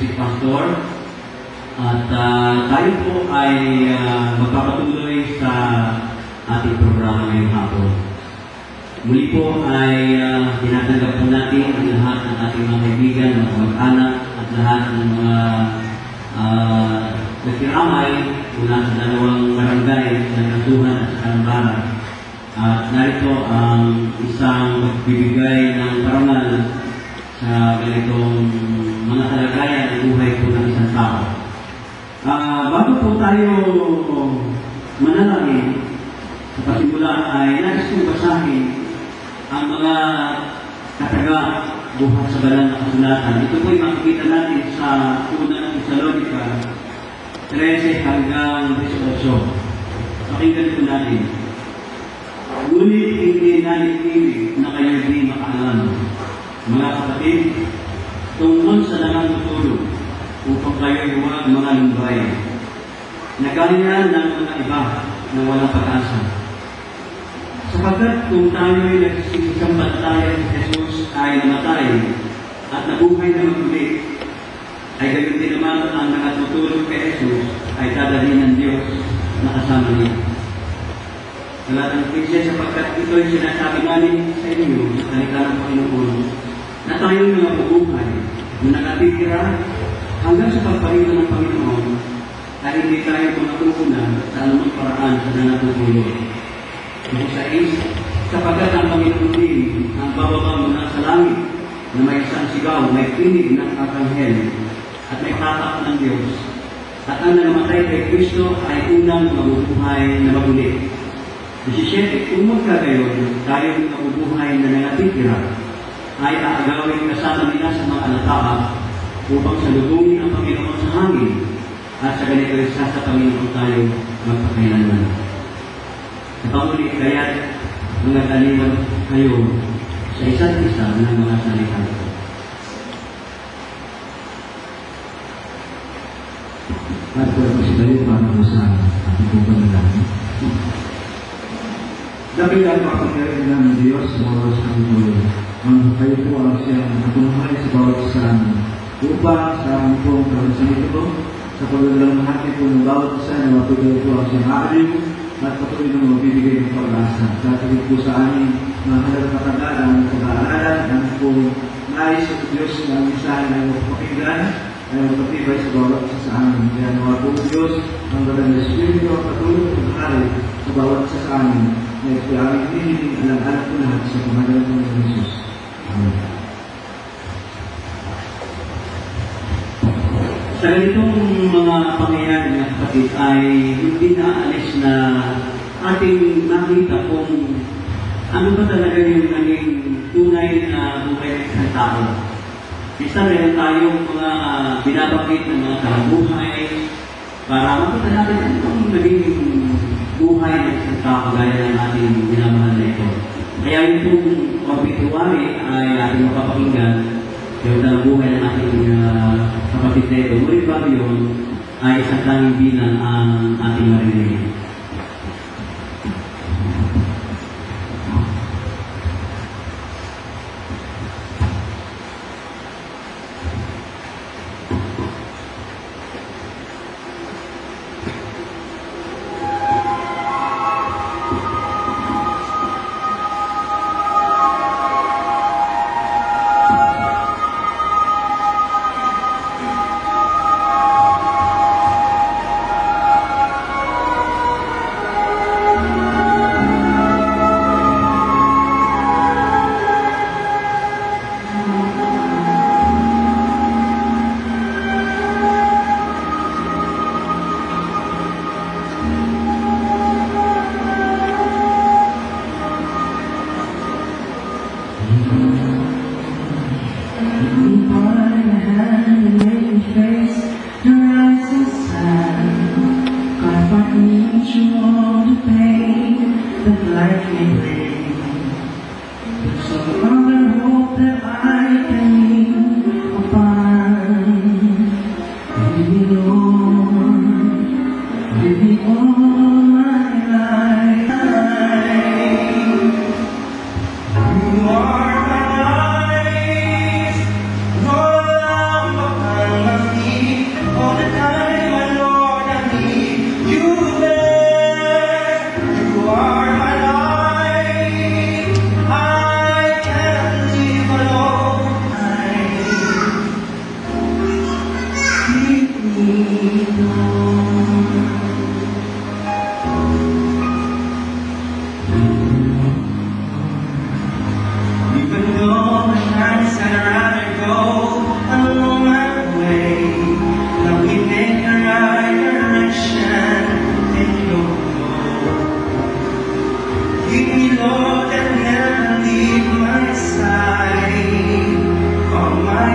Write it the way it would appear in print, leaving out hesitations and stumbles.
si Pastor. At tayo po ay magpapatuloy sa ating programa ngayong hapon. Muli po ay tinatanggap po natin ang lahat ng ating mga kaibigan, mga kamag-anak, at lahat ng mga nagkiramay mula sa dalawang barangay sa Nasuhan at sa Kalambaran. At narito ang isang magbibigay ng parangal sa ganitong mga kalagayan ng buhay po ng isang tao. Bago po tayo manalangin sa pasimula ay nais kong basahin ang mga kataga buhat sa banal na kasulatan. Ito po ay makikita natin sa unang Thessalonica 13 hanggang 18. Pakinggan po natin. Ngunit hindi nanikilig na kayo di makaalam, mga kapatid, tungkol sa nangangatulog upang kayo huwag mga lumbay, nagalingan ng mga iba na walang pag-asa. Sapagkat kung tayo ay nagsisambantayan sa Jesus ay namatay at nabuhay na magmuli, ay gayon din naman ang nakatutulog kay Jesus ay dadalhin ng Diyos na kasama niya. Talatang 15, sapagkat ito'y sinasabi namin sa inyo sa salita ng Panginoon na tayong mga bubuhay na nakatitira hanggang sa pagpahinga ng Panginoon ay hindi tayo matutunan sa anumang paraan sa nanatutulog. Ito sa sapagkat ang Panginoon din ang bababa mula sa langit na may isang sigaw, may tinig ng arkanghel at may tatak ng Diyos. At ang namatay kay Kristo ay unang mabubuhay na maguli. 17, kung magkagayon, tayong mabubuhay na nanatitira ay aagawin kasama nila sa mga alataas upang salubungin ang Panginoon sa hangin at sa ganito isa sa Panginoon tayo magpakailanman. Sa panguli, kaya't mga taliwan kayo sa isa't isa ng mga salita. At po si tayo para po sa ating pagkakalangin. Dapat ang pagkakaroon ng Diyos sa oras ng mundo. Ang kayo po ang siyang natumay sa bawat isa namin. Upang sa aming pong karansan ito, sa paglalamahati po ng bawat isa na matuloy po ang siyang aaliw at patuloy na magbibigay ng pag-asa. Dahil po sa aming mga kalagpatagaan ng pag-aaralan ng pong nais sa Diyos na ang isahan ay magpakinggan ay magpatibay sa bawat isa sa amin. Kaya nawa po Diyos ang Banal na Espiritu ang patuloy ng hari sa bawat isa sa amin. Ngayon po aming hinihiling alang-alang po lahat sa pangalan ng Jesus. Amen. Sa ganitong mga pangyayari ng kapatid ay hindi naalis na ating nakita kung ano ba talaga yung naging tunay na buhay ng isang tao. Isa meron tayong mga binabanggit ng mga kalabuhay para makita natin ano ang naging buhay ng isang tao gaya ng ating binamahal na ito. Kaya yung pong obituary ay ating mapapakinggan yung dalang buhay ng ating kapatid na ito. Ngunit bago yun ay isang tanging bilang ang ating marinig. You are my life, Lord, I'm Keep me, Lord, and never leave my side. All my